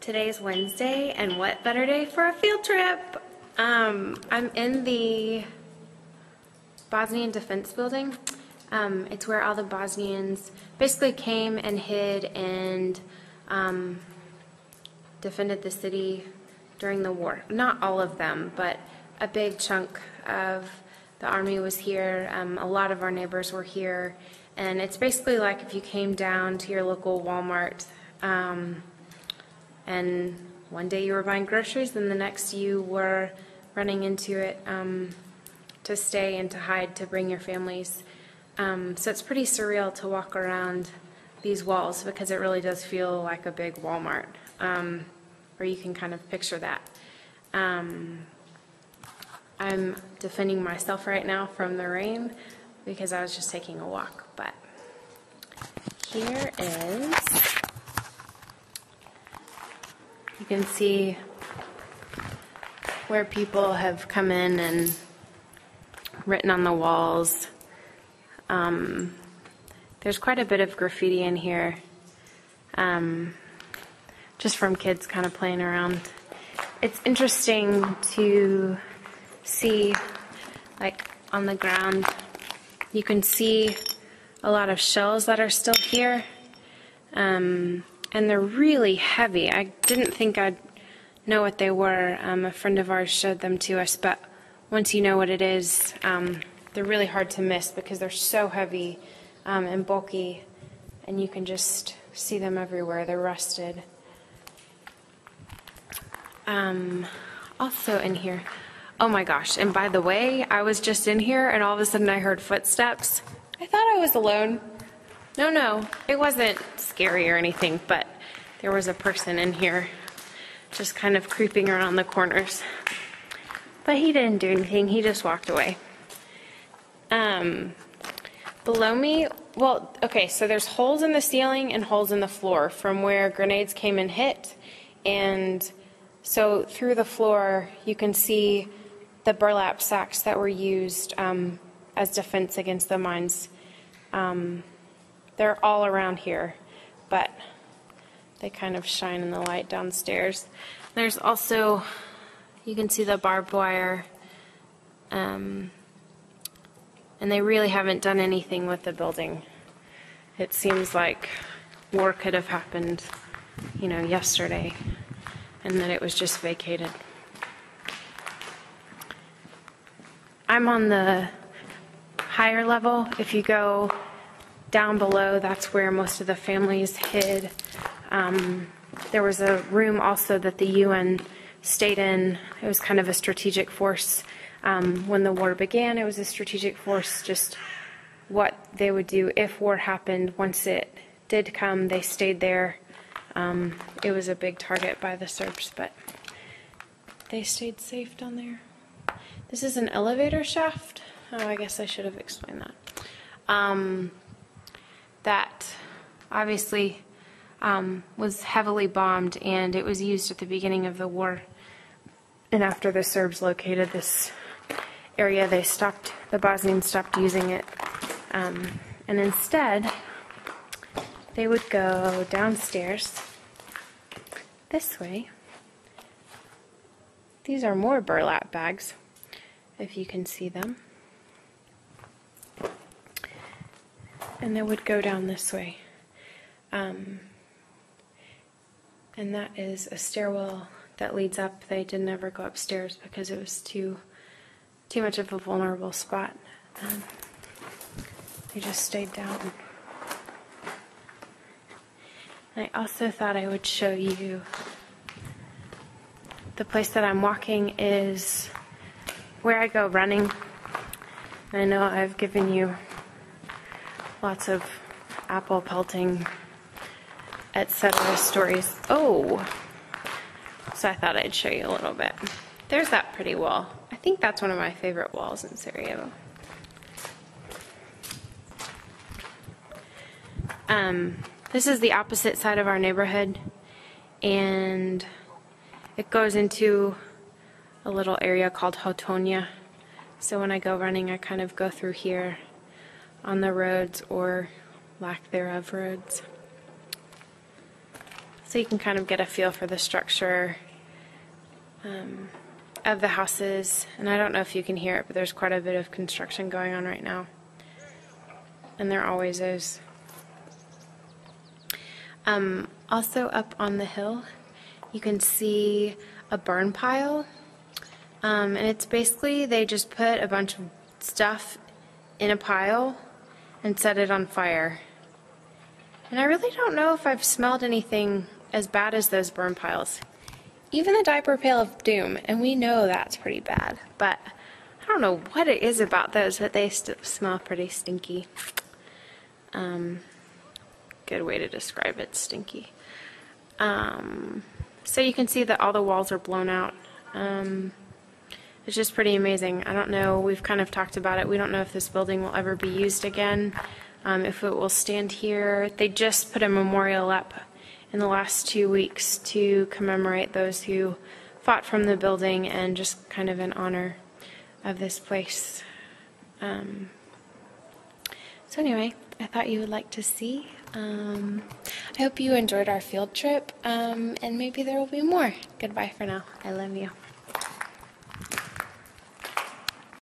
Today's Wednesday, and what better day for a field trip? I'm in the Bosnian defense building. It's where all the Bosnians basically came and hid and defended the city during the war. Not all of them, but a big chunk of the army was here. A lot of our neighbors were here, and it's basically like if you came down to your local Walmart and one day you were buying groceries and the next you were running into it to stay and to hide to bring your families. So it's pretty surreal to walk around these walls because it really does feel like a big Walmart, or you can kind of picture that. I'm defending myself right now from the rain because I was just taking a walk, but here is, you can see where people have come in and written on the walls. There's quite a bit of graffiti in here, just from kids kind of playing around. It's interesting to see, like on the ground, you can see a lot of shells that are still here, and they're really heavy. I didn't think I'd know what they were. A friend of ours showed them to us, but once you know what it is, they're really hard to miss because they're so heavy and bulky, and you can just see them everywhere. They're rusted. Also in here, oh my gosh, and by the way, I was just in here and all of a sudden I heard footsteps. I thought I was alone. No, it wasn't scary or anything, but there was a person in here just kind of creeping around the corners. But he didn't do anything, he just walked away. Below me, well, okay, so there's holes in the ceiling and holes in the floor from where grenades came and hit, and so through the floor you can see the burlap sacks that were used as defense against the mines. They're all around here, but they kind of shine in the light downstairs. There's also, you can see the barbed wire, and they really haven't done anything with the building. It seems like war could have happened, you know, yesterday, and that it was just vacated. I'm on the higher level. If you go down below, that's where most of the families hid. There was a room also that the UN stayed in. It was kind of a strategic force. When the war began, it was a strategic force, just what they would do if war happened. Once it did come, they stayed there. It was a big target by the Serbs, but they stayed safe down there. This is an elevator shaft. Oh, I guess I should have explained that. That obviously was heavily bombed, and it was used at the beginning of the war. And after the Serbs located this area, the Bosnians stopped using it. And instead, they would go downstairs this way. These are more burlap bags, if you can see them. And they would go down this way. And that is a stairwell that leads up. They didn't ever go upstairs because it was too much of a vulnerable spot. They just stayed down. And I also thought I would show you the place that I'm walking is where I go running. I know I've given you lots of apple pelting, etc. stories. Oh, so I thought I'd show you a little bit. There's that pretty wall. I think that's one of my favorite walls in Sarajevo. This is the opposite side of our neighborhood, and it goes into a little area called Hotonia. So when I go running, I kind of go through here on the roads or lack thereof roads. so you can kind of get a feel for the structure of the houses. And I don't know if you can hear it, but there's quite a bit of construction going on right now. And there always is. Also up on the hill, you can see a burn pile. And it's basically, they just put a bunch of stuff in a pile and set it on fire. And I really don't know if I've smelled anything as bad as those burn piles. Even the diaper pail of doom, and we know that's pretty bad, but I don't know what it is about those, but they still smell pretty stinky. Good way to describe it, stinky. So you can see that all the walls are blown out. It's just pretty amazing. I don't know, we've kind of talked about it. We don't know if this building will ever be used again, if it will stand here. They just put a memorial up in the last 2 weeks to commemorate those who fought from the building and just kind of in honor of this place. So anyway, I thought you would like to see. I hope you enjoyed our field trip, and maybe there will be more. Goodbye for now. I love you.